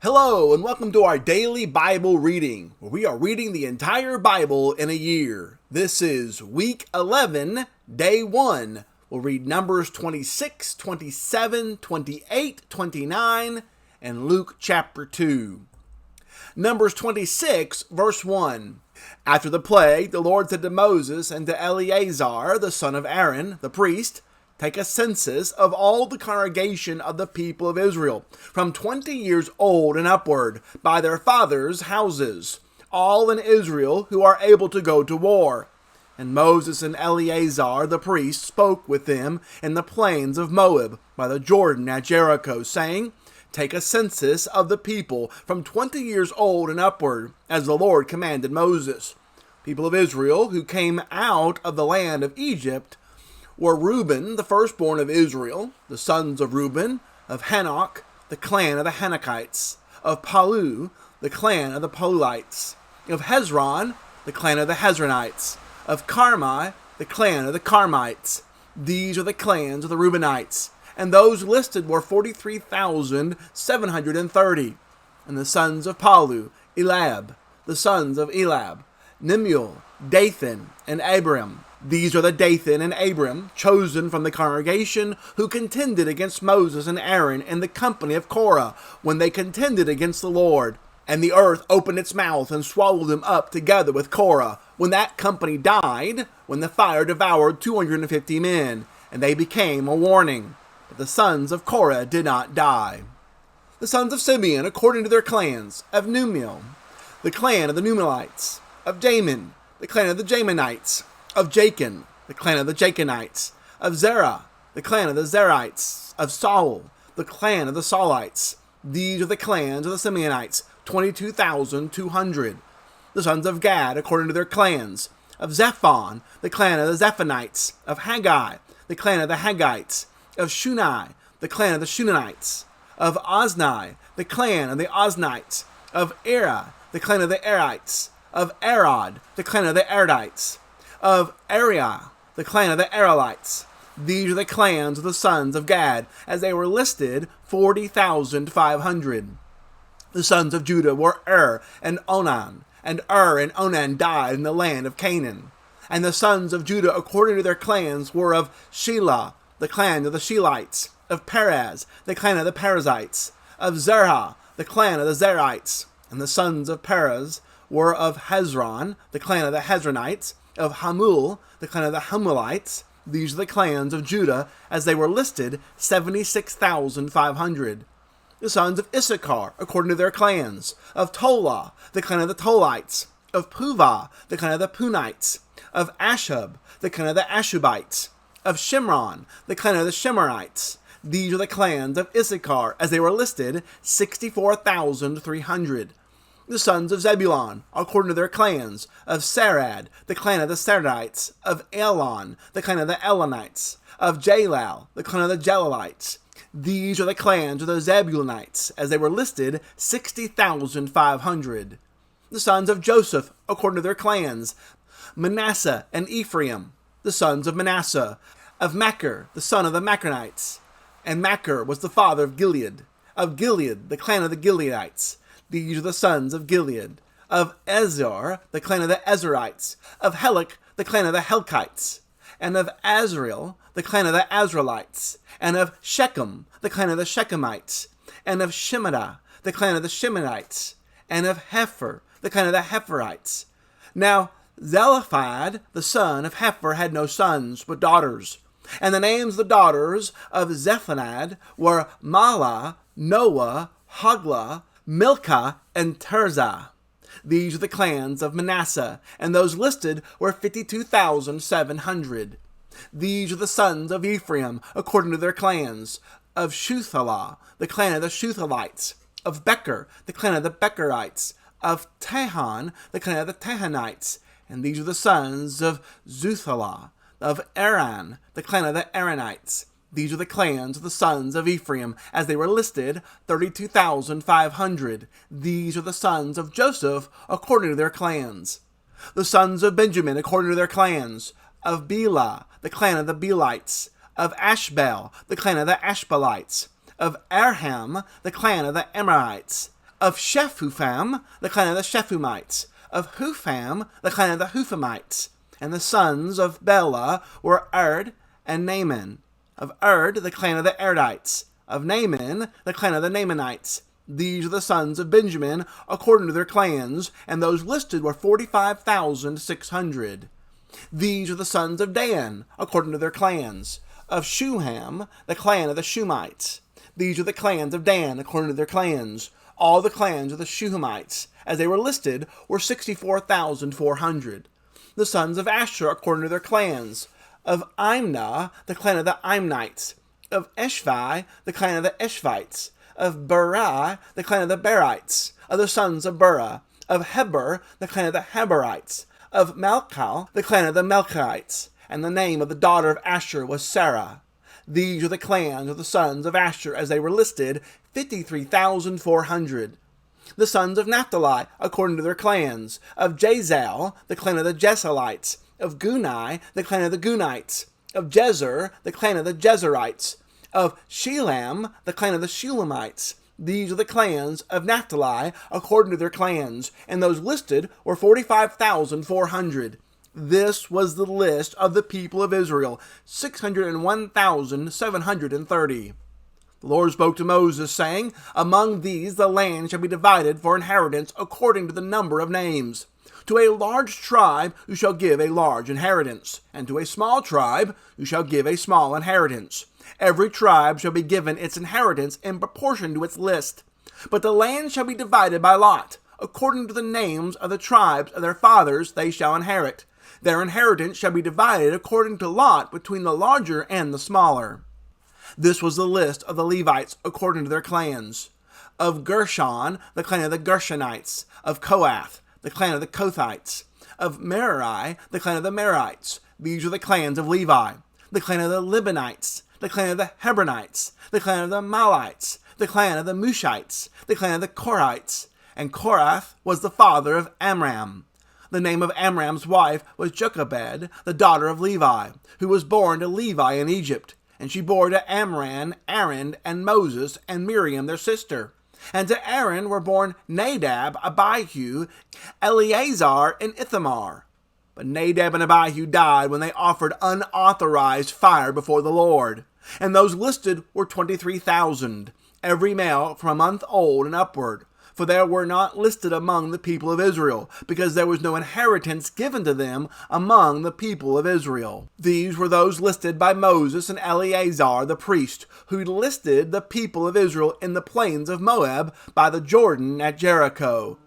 Hello, and welcome to our daily Bible reading, where we are reading the entire Bible in a year. This is week 11, day 1. We'll read Numbers 26, 27, 28, 29, and Luke chapter 2. Numbers 26, verse 1. After the plague, the Lord said to Moses and to Eleazar, the son of Aaron, the priest, "Take a census of all the congregation of the people of Israel, from 20 years old and upward, by their fathers' houses, all in Israel who are able to go to war." And Moses and Eleazar the priest spoke with them in the plains of Moab, by the Jordan at Jericho, saying, "Take a census of the people from 20 years old and upward, as the Lord commanded Moses." People of Israel who came out of the land of Egypt were Reuben, the firstborn of Israel, the sons of Reuben, of Hanoch, the clan of the Hanochites, of Palu, the clan of the Paluites, of Hezron, the clan of the Hezronites, of Carmi, the clan of the Carmites. These are the clans of the Reubenites, and those listed were 43,730. And the sons of Palu, Elab, the sons of Elab, Nemuel, Dathan, and Abiram. These are the Dathan and Abiram, chosen from the congregation, who contended against Moses and Aaron in the company of Korah, when they contended against the Lord. And the earth opened its mouth and swallowed them up together with Korah, when that company died, when the fire devoured 250 men, and they became a warning. But the sons of Korah did not die. The sons of Simeon, according to their clans, of Numiel, the clan of the Numelites, of Jamin, the clan of the Jaminites, of Jachin, the clan of the Jachinites, of Zerah, the clan of the Zerites, of Saul, the clan of the Saulites. These are the clans of the Simeonites, 22,200. The sons of Gad, according to their clans, of Zephon, the clan of the Zephonites, of Haggai, the clan of the Haggites, of Shunai, the clan of the Shunanites, of Ozni, the clan of the Oznites, of Era, the clan of the Erites, of Arod, the clan of the Arodites, of Ariah, the clan of the Arelites. These are the clans of the sons of Gad, as they were listed, 40,500. The sons of Judah were and Onan, and and Onan died in the land of Canaan. And the sons of Judah, according to their clans, were of Shelah, the clan of the Shelites, of Perez, the clan of the Perizzites, of Zerah, the clan of the Zerites. And the sons of Perez were of Hezron, the clan of the Hezronites, of Hamul, the clan of the Hamulites. These are the clans of Judah, as they were listed, 76,500. The sons of Issachar, according to their clans, of Tola, the clan of the Tolites, of Puvah, the clan of the Punites, of Ashub, the clan of the Ashubites, of Shimron, the clan of the Shimronites. These are the clans of Issachar, as they were listed, 64,300. The sons of Zebulun, according to their clans, of Sarad, the clan of the Saradites, of Elon, the clan of the Elonites, of Jalal, the clan of the Jalalites. These are the clans of the Zebulunites, as they were listed, 60,500. The sons of Joseph, according to their clans, Manasseh and Ephraim. The sons of Manasseh, of Machir, the son of the Machirites. And Machir was the father of Gilead. Of Gilead, the clan of the Gileadites. These are the sons of Gilead. Of Ezer, the clan of the Ezerites. Of Helek, the clan of the Helkites. And of Azrael, the clan of the Azraelites. And of Shechem, the clan of the Shechemites. And of Shemida, the clan of the Sheminites. And of Hepher, the clan of the Hepherites. Now Zelophehad, the son of Hepher, had no sons, but daughters. And the names of the daughters of Zephonad were Mahlah, Noah, Hoglah, Milcah, and Tirzah. These are the clans of Manasseh, and those listed were 52,700. These are the sons of Ephraim, according to their clans, of Shuthalah, the clan of the Shuthalites, of Becher, the clan of the Becherites, of Tahan, the clan of the Tahanites. And these are the sons of Zuthalah, of Aran, the clan of the Aranites. These are the clans of the sons of Ephraim, as they were listed, 32,500. These are the sons of Joseph, according to their clans. The sons of Benjamin, according to their clans, of Bela, the clan of the Belites, of Ashbel, the clan of the Ashbelites, of Arham, the clan of the Amorites, Of Shephupham, the clan of the Shephumites. Of Hupham, the clan of the Huphamites. And the sons of Bela were Erd and Naaman. Of Erd, the clan of the Erdites. Of Naaman, the clan of the Naamanites. These are the sons of Benjamin, according to their clans, and those listed were 45,600. These are the sons of Dan, according to their clans. Of Shuham, the clan of the Shumites. These are the clans of Dan, according to their clans. All the clans of the Shuhamites, as they were listed, were 64,400. The sons of Asher, according to their clans. Of Imnah, the clan of the Imnites. Of Eshvi, the clan of the Eshvites. Of Berai, the clan of the Berites. Of the sons of Bera. Of Heber, the clan of the Heberites. Of Malchal, the clan of the Melchites. And the name of the daughter of Asher was Sarah. These are the clans of the sons of Asher, as they were listed, 53,400. The sons of Naphtali, according to their clans. Of Jazal, the clan of the Jesalites. Of Guni, the clan of the Gunites. Of Jezer, the clan of the Jezerites. Of Shelam, the clan of the Shelamites. These are the clans of Naphtali, according to their clans, and those listed were 45,400. This was the list of the people of Israel, 601,730. The Lord spoke to Moses, saying, Among these the land shall be divided for inheritance according to the number of names. To a large tribe you shall give a large inheritance, and to a small tribe you shall give a small inheritance. Every tribe shall be given its inheritance in proportion to its list. But the land shall be divided by lot. According to the names of the tribes of their fathers they shall inherit. Their inheritance shall be divided according to lot between the larger and the smaller. This was the list of the Levites according to their clans. Of Gershon, the clan of the Gershonites. Of Kohath, the clan of the Kothites. Of Merari, the clan of the Merites. These are the clans of Levi. The clan of the Libanites. The clan of the Hebronites. The clan of the Malites. The clan of the Mushites. The clan of the Korites. And Korath was the father of Amram. The name of Amram's wife was Jochebed, the daughter of Levi, who was born to Levi in Egypt. And she bore to Amram, Aaron, and Moses, and Miriam their sister. And to Aaron were born Nadab, Abihu, Eleazar, and Ithamar. But Nadab and Abihu died when they offered unauthorized fire before the Lord. And those listed were 23,000, every male from a month old and upward. For they were not listed among the people of Israel, because there was no inheritance given to them among the people of Israel. These were those listed by Moses and Eleazar the priest, who listed the people of Israel in the plains of Moab by the Jordan at Jericho.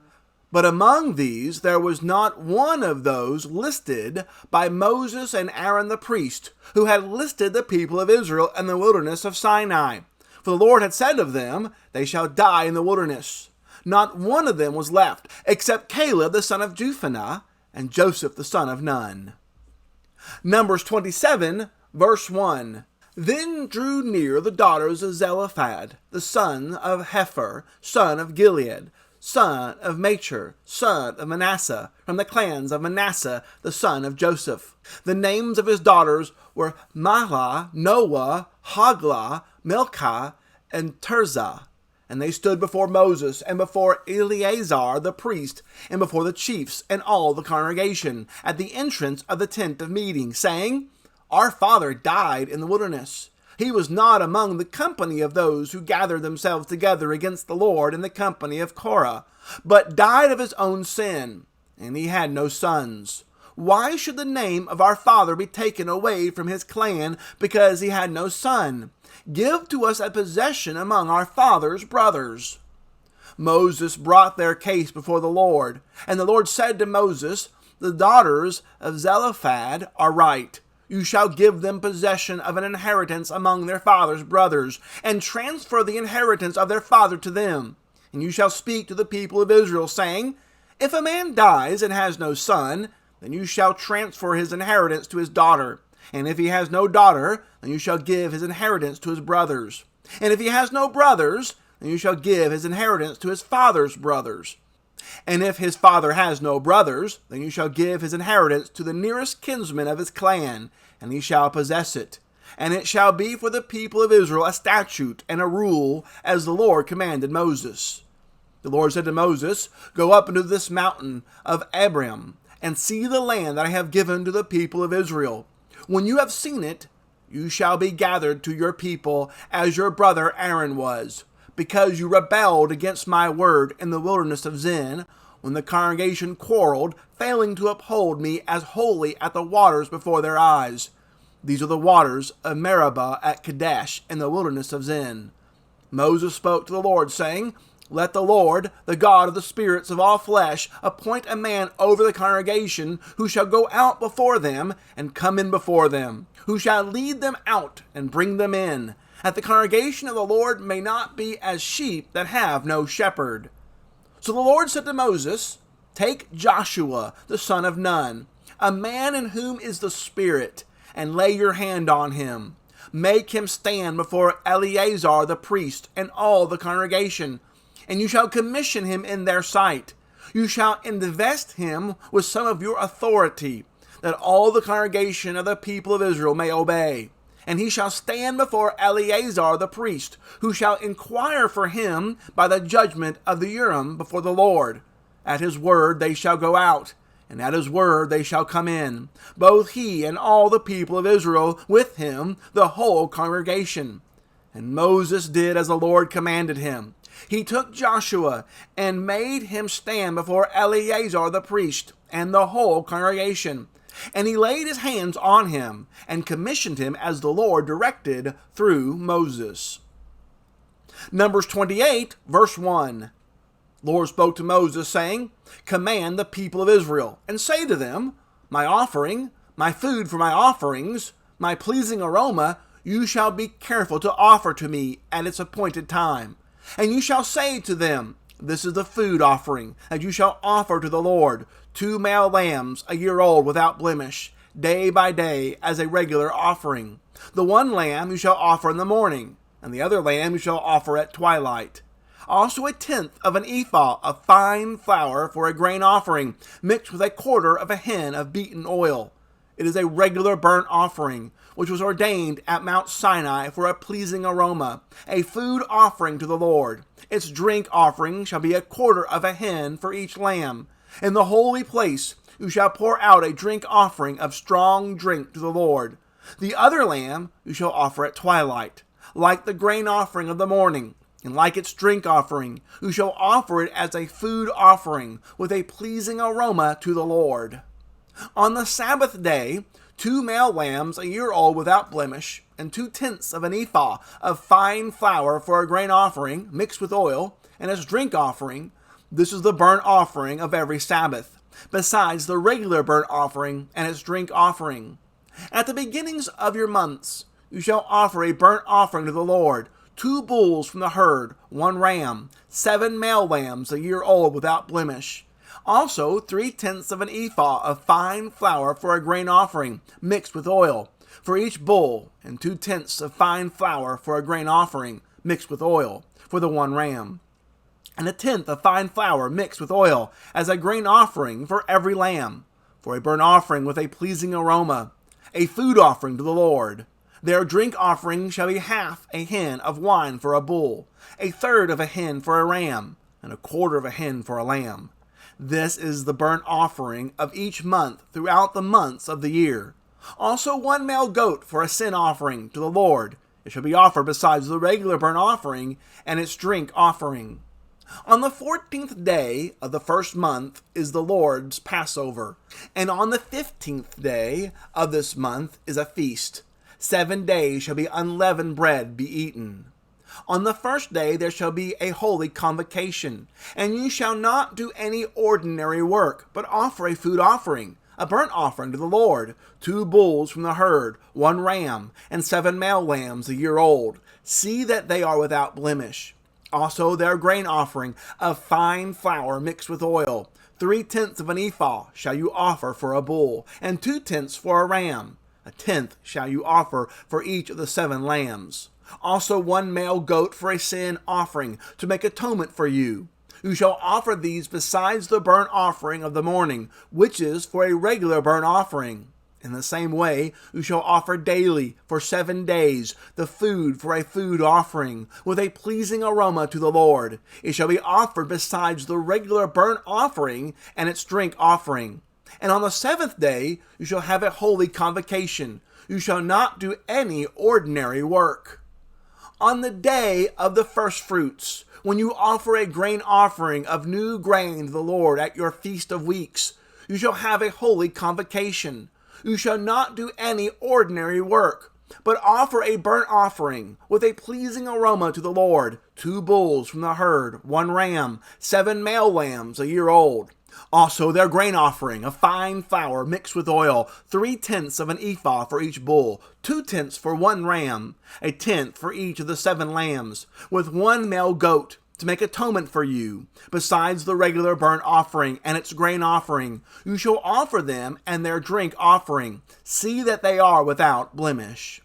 But among these there was not one of those listed by Moses and Aaron the priest, who had listed the people of Israel in the wilderness of Sinai. For the Lord had said of them, They shall die in the wilderness. Not one of them was left, except Caleb the son of Jephunneh, and Joseph the son of Nun. Numbers 27, verse 1. Then drew near the daughters of Zelophehad, the son of Hepher, son of Gilead, son of Machir, son of Manasseh, from the clans of Manasseh, the son of Joseph. The names of his daughters were Mahlah, Noah, Hoglah, Milcah, and Tirzah. And they stood before Moses, and before Eleazar the priest, and before the chiefs, and all the congregation, at the entrance of the tent of meeting, saying, Our father died in the wilderness. He was not among the company of those who gathered themselves together against the Lord in the company of Korah, but died of his own sin, and he had no sons. Why should the name of our father be taken away from his clan because he had no son? Give to us a possession among our father's brothers. Moses brought their case before the Lord, and the Lord said to Moses, The daughters of Zelophehad are right. You shall give them possession of an inheritance among their father's brothers, and transfer the inheritance of their father to them. And you shall speak to the people of Israel, saying, If a man dies and has no son, then you shall transfer his inheritance to his daughter. And if he has no daughter, then you shall give his inheritance to his brothers. And if he has no brothers, then you shall give his inheritance to his father's brothers. And if his father has no brothers, then you shall give his inheritance to the nearest kinsman of his clan, and he shall possess it. And it shall be for the people of Israel a statute and a rule, as the Lord commanded Moses. The Lord said to Moses, "Go up into this mountain of Abarim, and see the land that I have given to the people of Israel. When you have seen it, you shall be gathered to your people as your brother Aaron was, because you rebelled against my word in the wilderness of Zin, when the congregation quarreled, failing to uphold me as holy at the waters before their eyes. These are the waters of Meribah at Kadesh in the wilderness of Zin." Moses spoke to the Lord, saying, "Let the Lord, the God of the spirits of all flesh, appoint a man over the congregation, who shall go out before them and come in before them, who shall lead them out and bring them in, that the congregation of the Lord may not be as sheep that have no shepherd." So the Lord said to Moses, "Take Joshua the son of Nun, a man in whom is the Spirit, and lay your hand on him. Make him stand before Eleazar the priest and all the congregation, and you shall commission him in their sight. You shall invest him with some of your authority, that all the congregation of the people of Israel may obey. And he shall stand before Eleazar the priest, who shall inquire for him by the judgment of the Urim before the Lord. At his word they shall go out, and at his word they shall come in, both he and all the people of Israel, with him the whole congregation." And Moses did as the Lord commanded him. He took Joshua and made him stand before Eleazar the priest and the whole congregation. And he laid his hands on him and commissioned him as the Lord directed through Moses. Numbers 28, verse 1. The Lord spoke to Moses, saying, "Command the people of Israel, and say to them, My offering, my food for my offerings, my pleasing aroma, you shall be careful to offer to me at its appointed time. And you shall say to them, This is the food offering that you shall offer to the Lord, 2 male lambs a year old without blemish, day by day as a regular offering. The one lamb you shall offer in the morning, and the other lamb you shall offer at twilight. Also 1/10 of an ephah of fine flour for a grain offering, mixed with 1/4 of a hin of beaten oil. It is a regular burnt offering, which was ordained at Mount Sinai for a pleasing aroma, a food offering to the Lord. Its drink offering shall be 1/4 of a hin for each lamb. In the holy place you shall pour out a drink offering of strong drink to the Lord. The other lamb you shall offer at twilight, like the grain offering of the morning, and like its drink offering, you shall offer it as a food offering with a pleasing aroma to the Lord. On the Sabbath day, 2 male lambs a year old without blemish, and 2/10 of an ephah of fine flour for a grain offering mixed with oil, and as drink offering. This is the burnt offering of every Sabbath, besides the regular burnt offering and its drink offering. At the beginnings of your months, you shall offer a burnt offering to the Lord, 2 bulls from the herd, 1 ram, 7 male lambs a year old without blemish. Also 3/10 of an ephah of fine flour for a grain offering, mixed with oil, for each bull, and 2/10 of fine flour for a grain offering, mixed with oil, for the 1 ram. And 1/10 of fine flour mixed with oil, as a grain offering for every lamb, for a burnt offering with a pleasing aroma, a food offering to the Lord. Their drink offering shall be 1/2 a hin of wine for a bull, 1/3 of a hin for a ram, and 1/4 of a hin for a lamb. This is the burnt offering of each month throughout the months of the year. Also 1 male goat for a sin offering to the Lord. It shall be offered besides the regular burnt offering and its drink offering. On the 14th day of the first month is the Lord's Passover, and on the 15th day of this month is a feast. 7 days shall be unleavened bread be eaten. On the first day there shall be a holy convocation, and you shall not do any ordinary work, but offer a food offering, a burnt offering to the Lord, 2 bulls from the herd, 1 ram, and 7 male lambs a year old. See that they are without blemish. Also their grain offering of fine flour mixed with oil, 3/10 of an ephah shall you offer for a bull, and 2/10 for a ram. 1/10 shall you offer for each of the 7 lambs. Also 1 male goat for a sin offering, to make atonement for you. You shall offer these besides the burnt offering of the morning, which is for a regular burnt offering. In the same way, you shall offer daily for 7 days the food for a food offering, with a pleasing aroma to the Lord. It shall be offered besides the regular burnt offering and its drink offering. And on the 7th day you shall have a holy convocation. You shall not do any ordinary work. On the day of the first fruits, when you offer a grain offering of new grain to the Lord at your feast of weeks, you shall have a holy convocation. You shall not do any ordinary work, but offer a burnt offering with a pleasing aroma to the Lord, 2 bulls from the herd, 1 ram, 7 male lambs a year old. Also their grain offering of fine flour mixed with oil, 3/10 of an ephah for each bull, 2/10 for 1 ram, 1/10 for each of the 7 lambs, with 1 male goat, to make atonement for you. Besides the regular burnt offering and its grain offering, you shall offer them and their drink offering. See that they are without blemish.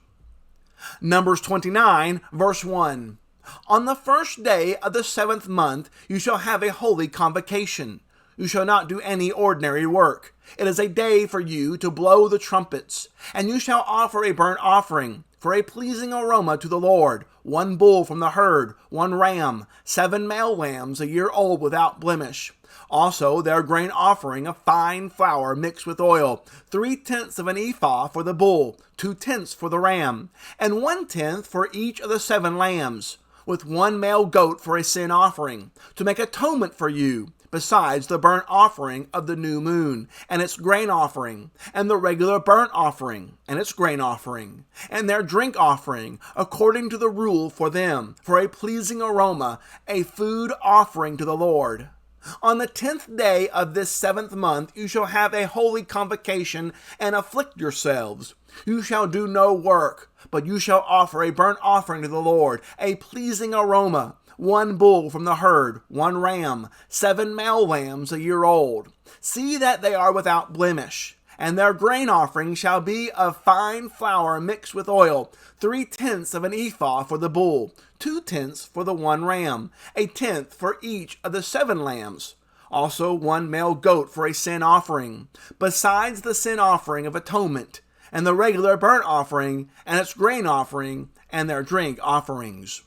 Numbers 29, verse 1. On the first day of the 7th month, you shall have a holy convocation. You shall not do any ordinary work. It is a day for you to blow the trumpets, and you shall offer a burnt offering for a pleasing aroma to the Lord, 1 bull from the herd, 1 ram, 7 male lambs a year old without blemish. Also their grain offering of fine flour mixed with oil, 3/10 of an ephah for the bull, 2/10 for the ram, and 1/10 for each of the 7 lambs, with 1 male goat for a sin offering, to make atonement for you. Besides the burnt offering of the new moon, and its grain offering, and the regular burnt offering, and its grain offering, and their drink offering, according to the rule for them, for a pleasing aroma, a food offering to the Lord. On the 10th day of this 7th month you shall have a holy convocation, and afflict yourselves. You shall do no work, but you shall offer a burnt offering to the Lord, a pleasing aroma, 1 bull from the herd, 1 ram, 7 male lambs a year old. See that they are without blemish. And their grain offering shall be of fine flour mixed with oil, 3/10 of an ephah for the bull, 2/10 for the 1 ram, 1/10 for each of the 7 lambs. Also 1 male goat for a sin offering, besides the sin offering of atonement, and the regular burnt offering, and its grain offering, and their drink offerings.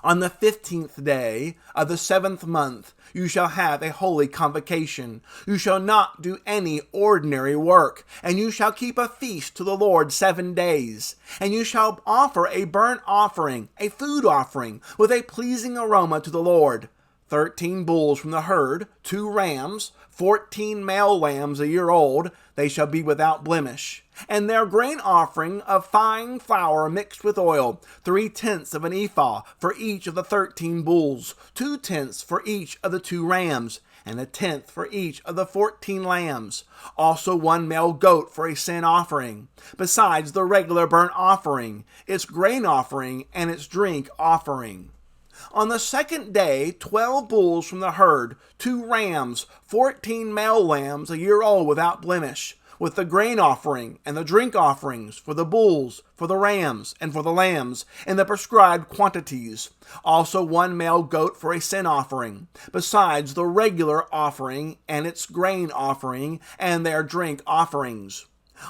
On the 15th day of the 7th month, you shall have a holy convocation. You shall not do any ordinary work, and you shall keep a feast to the Lord 7 days. And you shall offer a burnt offering, a food offering, with a pleasing aroma to the Lord. 13 bulls from the herd, 2 rams, 14 male lambs a year old, they shall be without blemish. And their grain offering of fine flour mixed with oil, 3/10 of an ephah for each of the 13 bulls, 2/10 for each of the 2 rams, and 1/10 for each of the 14 lambs. Also 1 male goat for a sin offering, besides the regular burnt offering, its grain offering, and its drink offering. On the 2nd day, 12 bulls from the herd, 2 rams, 14 male lambs a year old without blemish, with the grain offering and the drink offerings for the bulls, for the rams, and for the lambs, in the prescribed quantities. Also 1 male goat for a sin offering, besides the regular offering and its grain offering and their drink offerings.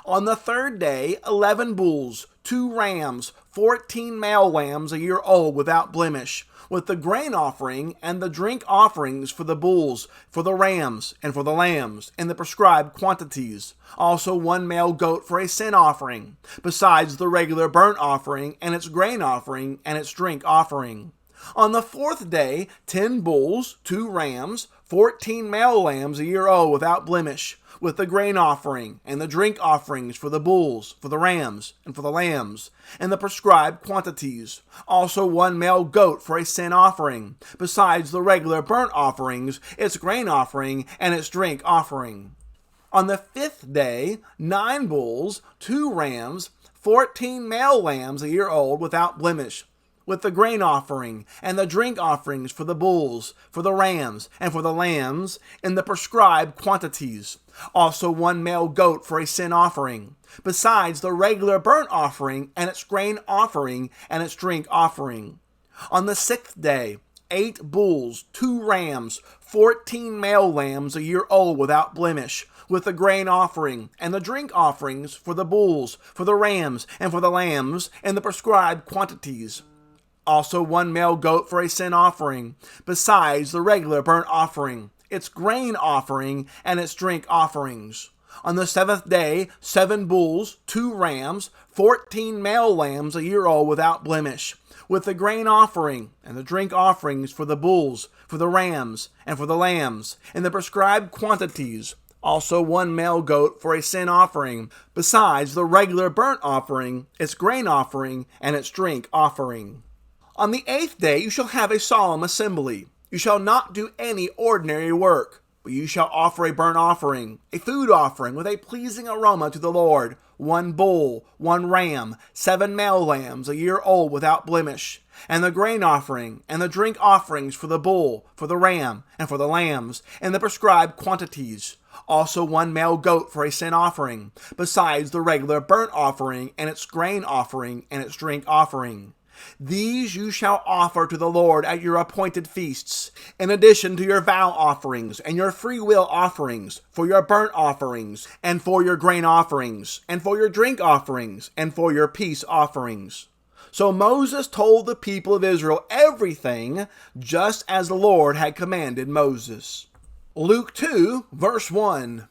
On the 3rd day, 11 bulls, 2 rams, 14 male lambs a year old without blemish, with the grain offering and the drink offerings for the bulls, for the rams, and for the lambs, in the prescribed quantities. Also 1 male goat for a sin offering, besides the regular burnt offering and its grain offering and its drink offering. On the 4th day, 10 bulls, 2 rams, 14 male lambs a year old without blemish, with the grain offering and the drink offerings for the bulls, for the rams, and for the lambs, in the prescribed quantities. Also 1 male goat for a sin offering, besides the regular burnt offerings, its grain offering, and its drink offering. On the 5th day, 9 bulls, 2 rams, 14 male lambs a year old without blemish, with the grain offering and the drink offerings for the bulls, for the rams, and for the lambs, in the prescribed quantities. Also 1 male goat for a sin offering, besides the regular burnt offering and its grain offering and its drink offering. On the 6th day, 8 bulls, 2 rams, 14 male lambs a year old without blemish, with the grain offering and the drink offerings for the bulls, for the rams, and for the lambs, in the prescribed quantities. Also 1 male goat for a sin offering, besides the regular burnt offering, its grain offering, and its drink offerings. On the 7th day, 7 bulls, 2 rams, 14 male lambs a year old without blemish, with the grain offering and the drink offerings for the bulls, for the rams, and for the lambs, in the prescribed quantities. Also 1 male goat for a sin offering, besides the regular burnt offering, its grain offering, and its drink offering. On the 8th day you shall have a solemn assembly. You shall not do any ordinary work, but you shall offer a burnt offering, a food offering with a pleasing aroma to the Lord, 1 bull, 1 ram, 7 male lambs a year old without blemish, and the grain offering and the drink offerings for the bull, for the ram, and for the lambs, in the prescribed quantities. Also 1 male goat for a sin offering, besides the regular burnt offering and its grain offering and its drink offering. These you shall offer to the Lord at your appointed feasts, in addition to your vow offerings and your freewill offerings, for your burnt offerings, and for your grain offerings, and for your drink offerings, and for your peace offerings. So Moses told the people of Israel everything, just as the Lord had commanded Moses. Luke 2, verse 1.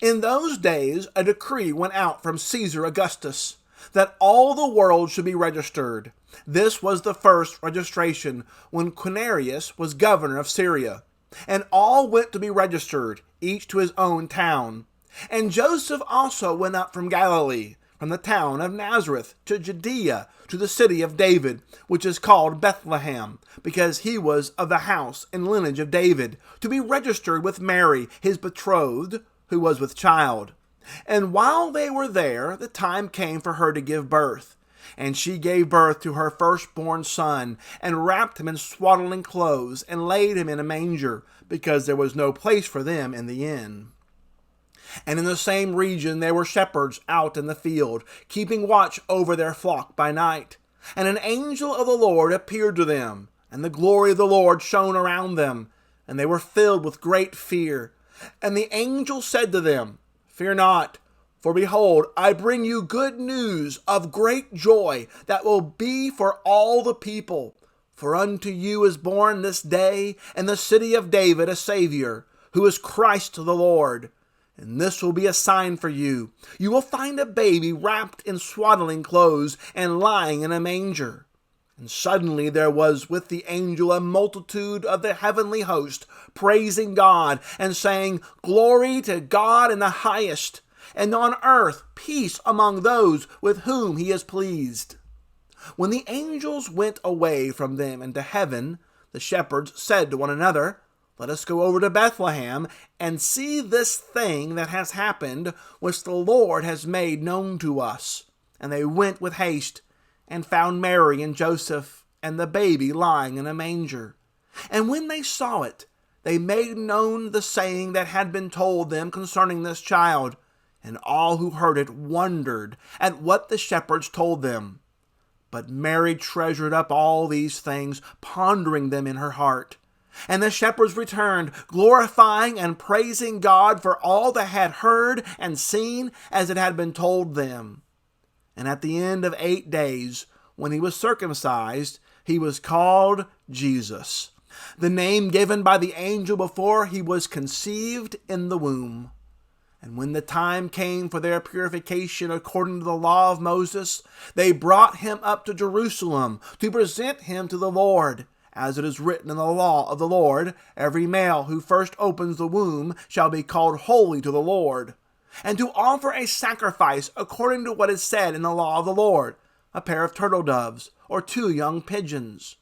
In those days a decree went out from Caesar Augustus, that all the world should be registered. This was the first registration when Quirinius was governor of Syria. And all went to be registered, each to his own town. And Joseph also went up from Galilee, from the town of Nazareth to Judea, to the city of David, which is called Bethlehem, because he was of the house and lineage of David, to be registered with Mary, his betrothed, who was with child. And while they were there, the time came for her to give birth. And she gave birth to her firstborn son, and wrapped him in swaddling clothes, and laid him in a manger, because there was no place for them in the inn. And in the same region there were shepherds out in the field, keeping watch over their flock by night. And an angel of the Lord appeared to them, and the glory of the Lord shone around them, and they were filled with great fear. And the angel said to them, Fear not, for behold, I bring you good news of great joy that will be for all the people. For unto you is born this day in the city of David a Savior, who is Christ the Lord. And this will be a sign for you. You will find a baby wrapped in swaddling clothes and lying in a manger. And suddenly there was with the angel a multitude of the heavenly host, praising God and saying, Glory to God in the highest, and on earth peace among those with whom he is pleased. When the angels went away from them into heaven, the shepherds said to one another, Let us go over to Bethlehem and see this thing that has happened, which the Lord has made known to us. And they went with haste, and found Mary and Joseph and the baby lying in a manger. And when they saw it, they made known the saying that had been told them concerning this child. And all who heard it wondered at what the shepherds told them. But Mary treasured up all these things, pondering them in her heart. And the shepherds returned, glorifying and praising God for all they had heard and seen as it had been told them. And at the end of 8 days, when he was circumcised, he was called Jesus, the name given by the angel before he was conceived in the womb. And when the time came for their purification according to the law of Moses, they brought him up to Jerusalem to present him to the Lord. As it is written in the law of the Lord, every male who first opens the womb shall be called holy to the Lord. And to offer a sacrifice according to what is said in the law of the Lord, a pair of turtle doves or 2 young pigeons.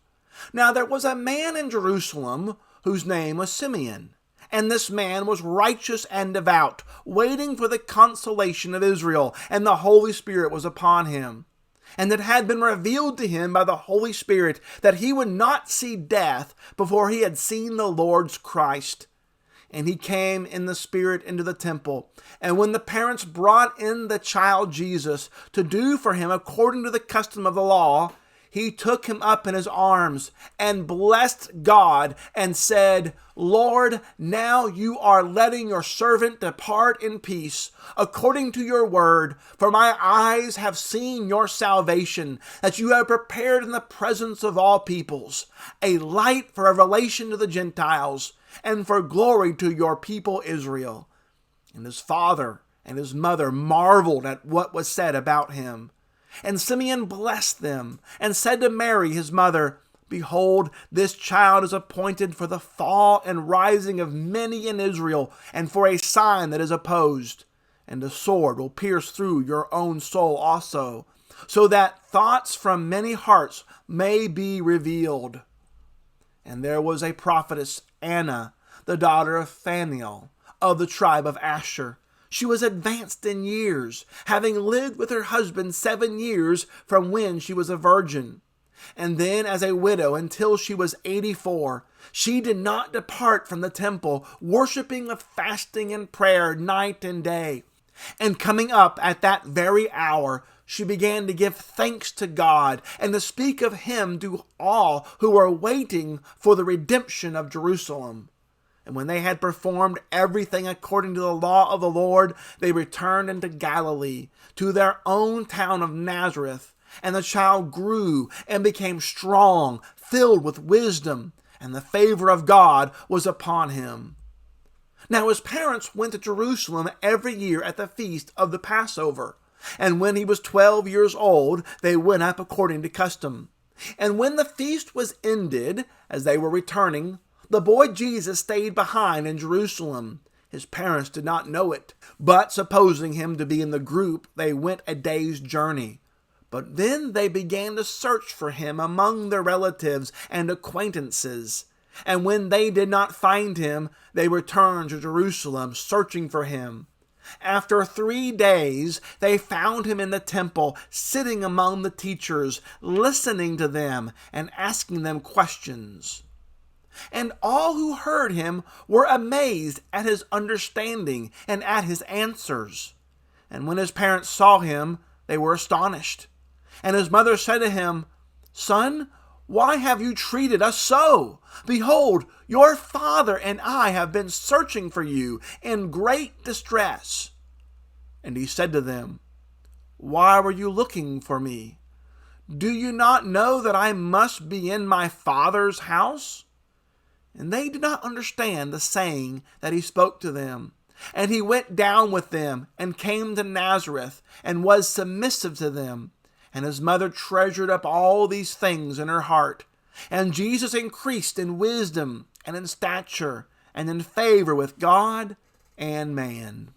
Now there was a man in Jerusalem whose name was Simeon. And this man was righteous and devout, waiting for the consolation of Israel, and the Holy Spirit was upon him. And it had been revealed to him by the Holy Spirit that he would not see death before he had seen the Lord's Christ. And he came in the Spirit into the temple. And when the parents brought in the child Jesus to do for him according to the custom of the law, he took him up in his arms and blessed God and said, Lord, now you are letting your servant depart in peace, according to your word, for my eyes have seen your salvation, that you have prepared in the presence of all peoples, a light for revelation to the Gentiles, and for glory to your people Israel. And his father and his mother marveled at what was said about him. And Simeon blessed them, and said to Mary his mother, Behold, this child is appointed for the fall and rising of many in Israel, and for a sign that is opposed. And the sword will pierce through your own soul also, so that thoughts from many hearts may be revealed. And there was a prophetess, Anna, the daughter of Phanuel, of the tribe of Asher. She was advanced in years, having lived with her husband 7 years from when she was a virgin. And then as a widow until she was 84, she did not depart from the temple, worshiping with fasting and prayer night and day. And coming up at that very hour, she began to give thanks to God and to speak of him to all who were waiting for the redemption of Jerusalem. And when they had performed everything according to the law of the Lord, they returned into Galilee, to their own town of Nazareth. And the child grew and became strong, filled with wisdom, and the favor of God was upon him. Now his parents went to Jerusalem every year at the feast of the Passover. And when he was 12 years old, they went up according to custom. And when the feast was ended, as they were returning, the boy Jesus stayed behind in Jerusalem. His parents did not know it, but supposing him to be in the group, they went a day's journey. But then they began to search for him among their relatives and acquaintances. And when they did not find him, they returned to Jerusalem, searching for him. After 3 days, they found him in the temple, sitting among the teachers, listening to them and asking them questions. And all who heard him were amazed at his understanding and at his answers. And when his parents saw him, they were astonished. And his mother said to him, Son, why have you treated us so? Behold, your father and I have been searching for you in great distress. And he said to them, Why were you looking for me? Do you not know that I must be in my Father's house? And they did not understand the saying that he spoke to them. And he went down with them and came to Nazareth and was submissive to them. And his mother treasured up all these things in her heart. And Jesus increased in wisdom and in stature and in favor with God and man.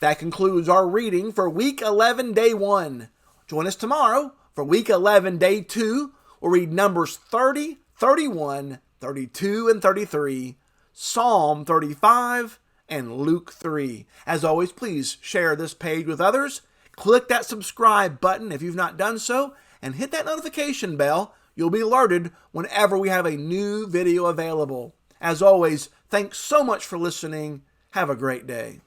That concludes our reading for week 11, day 1. Join us tomorrow for week 11, day 2. We'll read Numbers 30, 31, 32, and 33, Psalm 35, and Luke 3. As always, please share this page with others. Click that subscribe button if you've not done so, and hit that notification bell. You'll be alerted whenever we have a new video available. As always, thanks so much for listening. Have a great day.